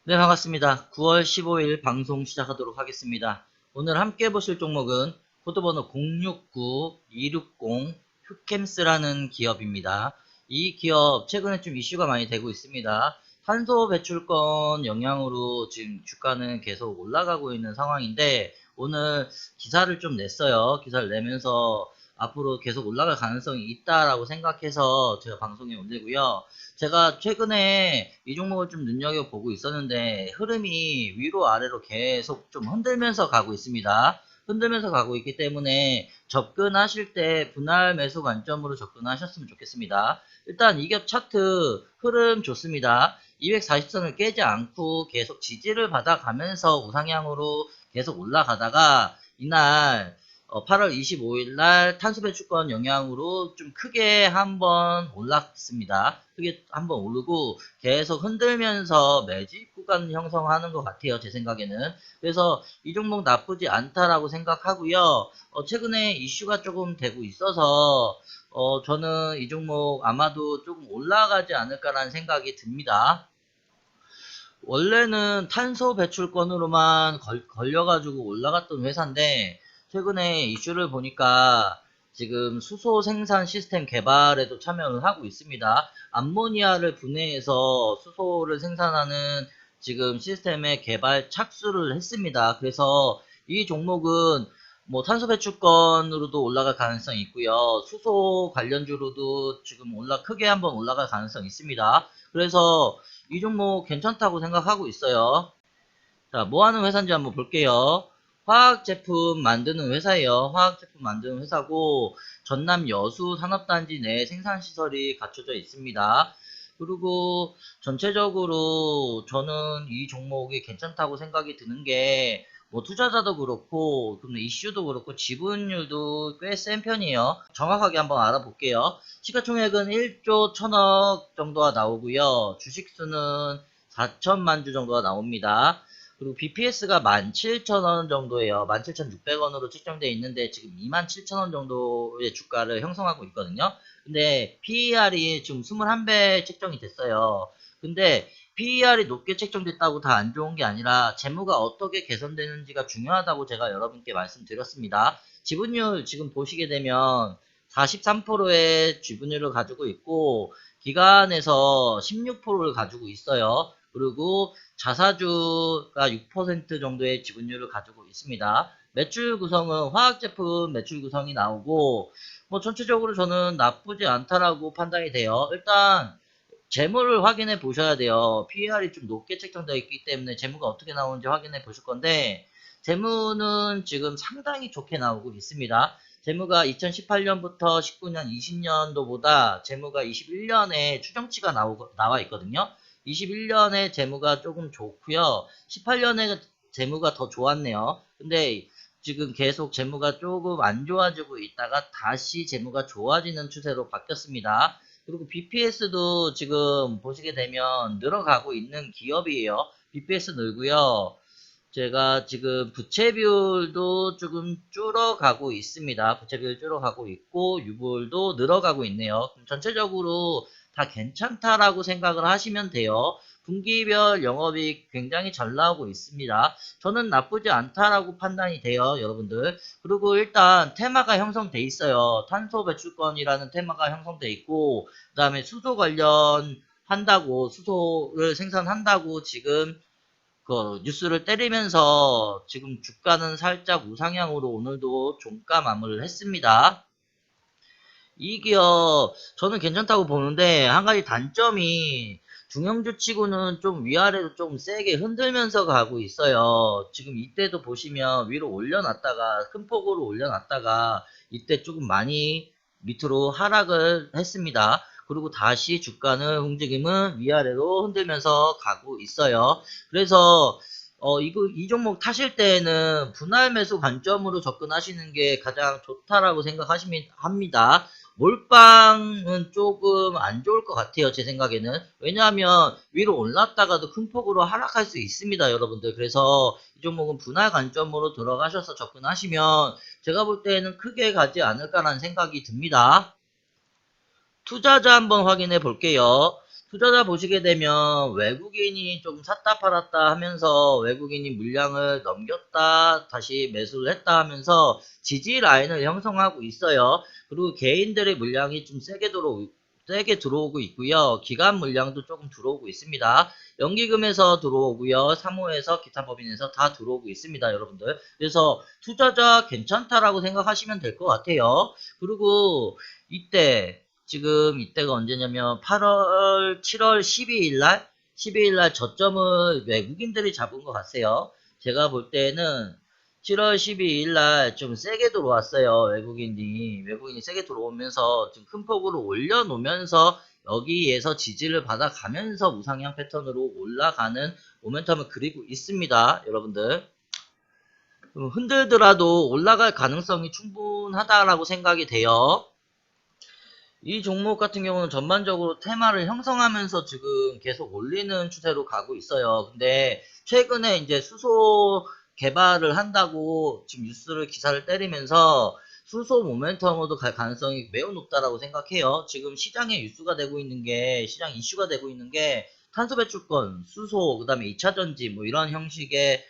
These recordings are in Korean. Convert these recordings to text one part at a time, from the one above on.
네, 반갑습니다. 9월 15일 방송 시작하도록 하겠습니다. 오늘 함께 보실 종목은 코드번호 069260 휴캠스라는 기업입니다. 이 기업 최근에 좀 이슈가 많이 되고 있습니다. 탄소 배출권 영향으로 지금 주가는 계속 올라가고 있는 상황인데 오늘 기사를 좀 냈어요. 기사를 내면서 앞으로 계속 올라갈 가능성이 있다라고 생각해서 제가 방송에 올리고요. 제가 최근에 이 종목을 좀 눈여겨보고 있었는데 흐름이 위로 아래로 계속 좀 흔들면서 가고 있습니다. 흔들면서 가고 있기 때문에 접근하실 때 분할 매수 관점으로 접근하셨으면 좋겠습니다. 일단 이격 차트 흐름 좋습니다. 240선을 깨지 않고 계속 지지를 받아가면서 우상향으로 계속 올라가다가 이날 8월 25일 날 탄소 배출권 영향으로 좀 크게 한번 올랐습니다. 크게 한번 오르고 계속 흔들면서 매집 구간 형성하는 것 같아요. 제 생각에는. 그래서 이 종목 나쁘지 않다라고 생각하고요. 최근에 이슈가 조금 되고 있어서 저는 이 종목 아마도 조금 올라가지 않을까라는 생각이 듭니다. 원래는 탄소 배출권으로만 걸려가지고 올라갔던 회사인데 최근에 이슈를 보니까 지금 수소 생산 시스템 개발에도 참여를 하고 있습니다. 암모니아를 분해해서 수소를 생산하는 지금 시스템의 개발 착수를 했습니다. 그래서 이 종목은 뭐 탄소 배출권으로도 올라갈 가능성이 있고요. 수소 관련주로도 지금 크게 한번 올라갈 가능성이 있습니다. 그래서 이 종목 괜찮다고 생각하고 있어요. 자, 뭐 하는 회사인지 한번 볼게요. 화학 제품 만드는 회사예요. 화학 제품 만드는 회사고 전남 여수 산업단지 내 생산 시설이 갖춰져 있습니다. 그리고 전체적으로 저는 이 종목이 괜찮다고 생각이 드는 게 뭐 투자자도 그렇고 근데 이슈도 그렇고 지분율도 꽤 센 편이에요. 정확하게 한번 알아볼게요. 시가총액은 1조 1000억 정도가 나오고요. 주식수는 4천만 주 정도가 나옵니다. 그리고 BPS가 17,000원 정도예요. 17,600원으로 책정되어 있는데 지금 27,000원 정도의 주가를 형성하고 있거든요. 근데 PER이 지금 21배 책정이 됐어요. 근데 PER이 높게 책정됐다고 다 안 좋은 게 아니라 재무가 어떻게 개선되는지가 중요하다고 제가 여러분께 말씀드렸습니다. 지분율 지금 보시게 되면 43%의 지분율을 가지고 있고 기간에서 16%를 가지고 있어요. 그리고 자사주가 6% 정도의 지분율을 가지고 있습니다. 매출 구성은 화학 제품 매출 구성이 나오고 뭐 전체적으로 저는 나쁘지 않다라고 판단이 돼요. 일단 재물을 확인해 보셔야 돼요. PER이 좀 높게 책정되어 있기 때문에 재무가 어떻게 나오는지 확인해 보실 건데 재무는 지금 상당히 좋게 나오고 있습니다. 재무가 2018년부터 19년, 20년도보다 재무가 21년에 추정치가 나와 있거든요. 21년에 재무가 조금 좋고요. 18년에 재무가 더 좋았네요. 근데 지금 계속 재무가 조금 안 좋아지고 있다가 다시 재무가 좋아지는 추세로 바뀌었습니다. 그리고 BPS도 지금 보시게 되면 늘어가고 있는 기업이에요. BPS 늘고요. 제가 지금 부채 비율도 조금 줄어가고 있습니다. 부채 비율 줄어가고 있고 유불도 늘어가고 있네요. 전체적으로 다 괜찮다라고 생각을 하시면 돼요. 분기별 영업이익 굉장히 잘 나오고 있습니다. 저는 나쁘지 않다라고 판단이 돼요, 여러분들. 그리고 일단 테마가 형성돼 있어요. 탄소 배출권이라는 테마가 형성돼 있고, 그 다음에 수소 관련 한다고, 수소를 생산한다고 지금 그 뉴스를 때리면서 지금 주가는 살짝 우상향으로 오늘도 종가 마무리를 했습니다. 이 기업 저는 괜찮다고 보는데 한 가지 단점이 중형주치고는 좀 위아래로 좀 세게 흔들면서 가고 있어요. 지금 이때도 보시면 위로 올려놨다가 큰 폭으로 올려놨다가 이때 조금 많이 밑으로 하락을 했습니다. 그리고 다시 주가는 움직임은 위아래로 흔들면서 가고 있어요. 그래서 이 종목 타실 때에는 분할 매수 관점으로 접근하시는 게 가장 좋다라고 생각하시면 합니다. 몰빵은 조금 안 좋을 것 같아요. 제 생각에는. 왜냐하면 위로 올랐다가도 큰 폭으로 하락할 수 있습니다. 여러분들. 그래서 이 종목은 분할 관점으로 들어가셔서 접근하시면 제가 볼 때는 크게 가지 않을까라는 생각이 듭니다. 투자자 한번 확인해 볼게요. 투자자 보시게 되면 외국인이 좀 샀다 팔았다 하면서 외국인이 물량을 넘겼다 다시 매수를 했다 하면서 지지 라인을 형성하고 있어요. 그리고 개인들의 물량이 좀 세게 들어오고 있고요. 기관 물량도 조금 들어오고 있습니다. 연기금에서 들어오고요. 사모에서 기타 법인에서 다 들어오고 있습니다, 여러분들. 그래서 투자자 괜찮다라고 생각하시면 될 것 같아요. 그리고 지금 이때가 언제냐면 7월 12일 날 저점을 외국인들이 잡은 것 같아요. 제가 볼 때는 7월 12일 날 좀 세게 들어왔어요. 외국인이 세게 들어오면서 좀 큰 폭으로 올려놓으면서 여기에서 지지를 받아가면서 우상향 패턴으로 올라가는 모멘텀을 그리고 있습니다. 여러분들. 흔들더라도 올라갈 가능성이 충분하다라고 생각이 돼요. 이 종목 같은 경우는 전반적으로 테마를 형성하면서 지금 계속 올리는 추세로 가고 있어요. 근데 최근에 이제 수소 개발을 한다고 지금 기사를 때리면서 수소 모멘텀으로도 갈 가능성이 매우 높다라고 생각해요. 지금 시장 이슈가 되고 있는 게 탄소 배출권, 수소, 그 다음에 2차 전지 뭐 이런 형식의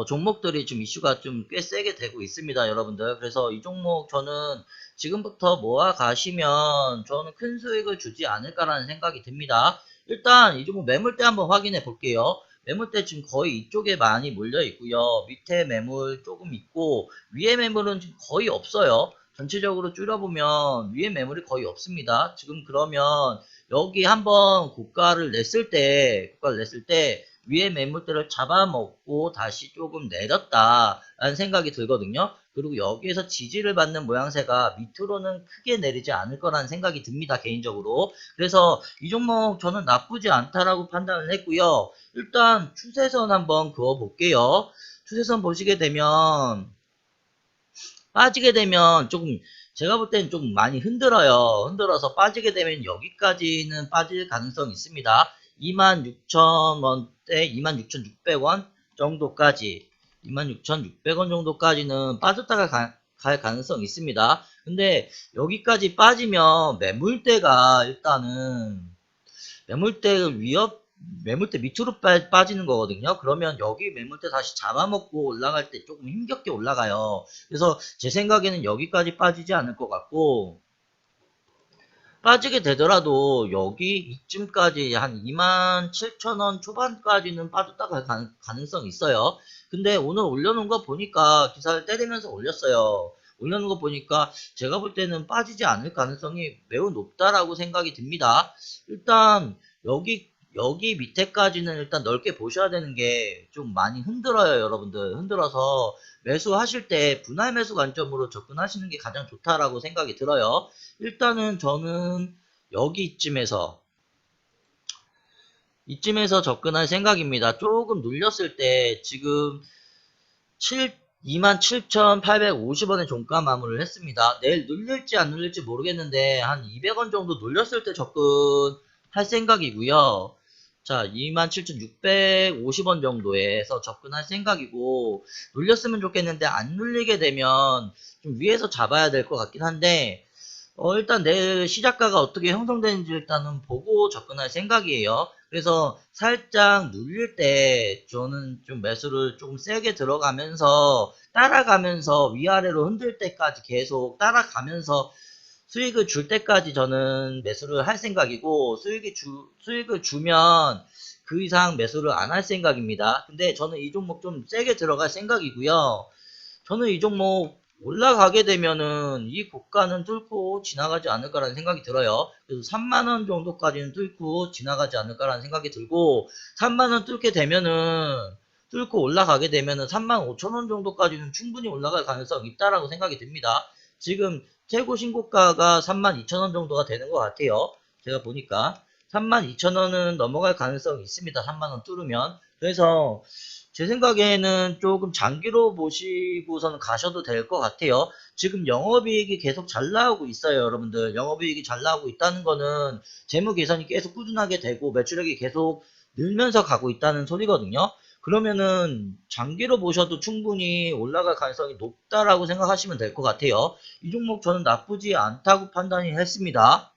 종목들이 지금 이슈가 좀 꽤 세게 되고 있습니다, 여러분들. 그래서 이 종목 저는 지금부터 모아 가시면 저는 큰 수익을 주지 않을까라는 생각이 듭니다. 일단 이 종목 매물대 한번 확인해 볼게요. 매물대 지금 거의 이쪽에 많이 몰려 있고요. 밑에 매물 조금 있고 위에 매물은 지금 거의 없어요. 전체적으로 줄여보면 위에 매물이 거의 없습니다. 지금 그러면 여기 한번 고가를 냈을 때 위에 매물대를 잡아먹고 다시 조금 내렸다라는 생각이 들거든요. 그리고 여기에서 지지를 받는 모양새가 밑으로는 크게 내리지 않을 거라는 생각이 듭니다. 개인적으로. 그래서 이 종목 저는 나쁘지 않다라고 판단을 했고요. 일단 추세선 한번 그어볼게요. 추세선 보시게 되면 빠지게 되면 조금 제가 볼 때는 좀 많이 흔들어요. 흔들어서 빠지게 되면 여기까지는 빠질 가능성이 있습니다. 26,000원대 26,600원 정도까지 26,600원 정도까지는 빠졌다가 갈 가능성이 있습니다. 근데 여기까지 빠지면 매물대 매물대 밑으로 빠지는 거거든요. 그러면 여기 매물대 다시 잡아먹고 올라갈 때 조금 힘겹게 올라가요. 그래서 제 생각에는 여기까지 빠지지 않을 것 같고, 빠지게 되더라도 여기 이쯤까지 한 27,000원 초반까지는 빠졌다가 갈 가능성이 있어요. 근데 오늘 올려놓은 거 보니까 기사를 때리면서 올렸어요. 올려놓은 거 보니까 제가 볼 때는 빠지지 않을 가능성이 매우 높다라고 생각이 듭니다. 일단 여기 밑에까지는 일단 넓게 보셔야 되는 게 좀 많이 흔들어요, 여러분들. 흔들어서 매수하실 때 분할 매수 관점으로 접근하시는 게 가장 좋다라고 생각이 들어요. 일단은 저는 여기쯤에서 이쯤에서 접근할 생각입니다. 조금 눌렸을 때 지금 27,850원에 종가 마무리를 했습니다. 내일 눌릴지 안 눌릴지 모르겠는데 한 200원 정도 눌렸을 때 접근할 생각이고요. 자, 27,650원 정도에서 접근할 생각이고, 눌렸으면 좋겠는데 안 눌리게 되면 좀 위에서 잡아야 될 것 같긴 한데, 일단 내일 시작가가 어떻게 형성되는지 일단은 보고 접근할 생각이에요. 그래서 살짝 눌릴 때 저는 좀 매수를 좀 세게 들어가면서 따라가면서 위아래로 흔들 때까지 계속 따라가면서 수익을 줄 때까지 저는 매수를 할 생각이고 수익을 주면 그 이상 매수를 안 할 생각입니다. 근데 저는 이 종목 좀 세게 들어갈 생각이고요. 저는 이 종목 올라가게 되면은 이 고가는 뚫고 지나가지 않을까라는 생각이 들어요. 그래서 3만원 정도까지는 뚫고 지나가지 않을까라는 생각이 들고 3만원 뚫고 올라가게 되면은 3만 5천원 정도까지는 충분히 올라갈 가능성이 있다라고 생각이 듭니다. 지금 최고 신고가가 32,000원 정도가 되는 것 같아요. 제가 보니까 32,000원은 넘어갈 가능성이 있습니다. 3만원 뚫으면. 그래서 제 생각에는 조금 장기로 보시고선 가셔도 될 것 같아요. 지금 영업이익이 계속 잘 나오고 있어요, 여러분들. 영업이익이 잘 나오고 있다는 거는 재무 개선이 계속 꾸준하게 되고 매출액이 계속 늘면서 가고 있다는 소리거든요. 그러면은 장기로 보셔도 충분히 올라갈 가능성이 높다라고 생각하시면 될 것 같아요. 이 종목 저는 나쁘지 않다고 판단이 했습니다.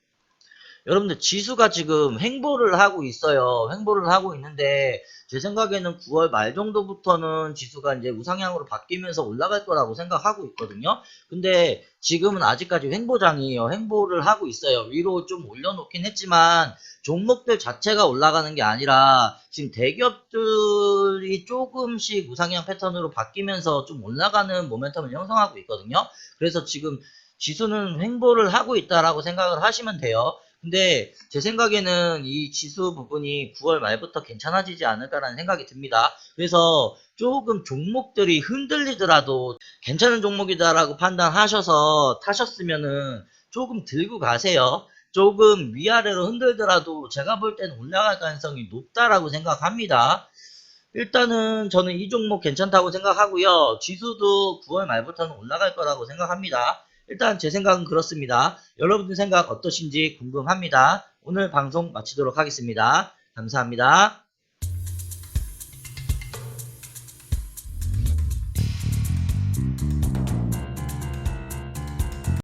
여러분들 지수가 지금 횡보를 하고 있어요. 횡보를 하고 있는데 제 생각에는 9월 말 정도부터는 지수가 이제 우상향으로 바뀌면서 올라갈 거라고 생각하고 있거든요. 근데 지금은 아직까지 횡보장이에요. 횡보를 하고 있어요. 위로 좀 올려놓긴 했지만 종목들 자체가 올라가는 게 아니라 지금 대기업들이 조금씩 우상향 패턴으로 바뀌면서 좀 올라가는 모멘텀을 형성하고 있거든요. 그래서 지금 지수는 횡보를 하고 있다라고 생각을 하시면 돼요. 근데 제 생각에는 이 지수 부분이 9월 말부터 괜찮아지지 않을까라는 생각이 듭니다. 그래서 조금 종목들이 흔들리더라도 괜찮은 종목이다라고 판단하셔서 타셨으면은 조금 들고 가세요. 조금 위아래로 흔들더라도 제가 볼 때는 올라갈 가능성이 높다라고 생각합니다. 일단은 저는 이 종목 괜찮다고 생각하고요. 지수도 9월 말부터는 올라갈 거라고 생각합니다. 일단 제 생각은 그렇습니다. 여러분들 생각 어떠신지 궁금합니다. 오늘 방송 마치도록 하겠습니다. 감사합니다.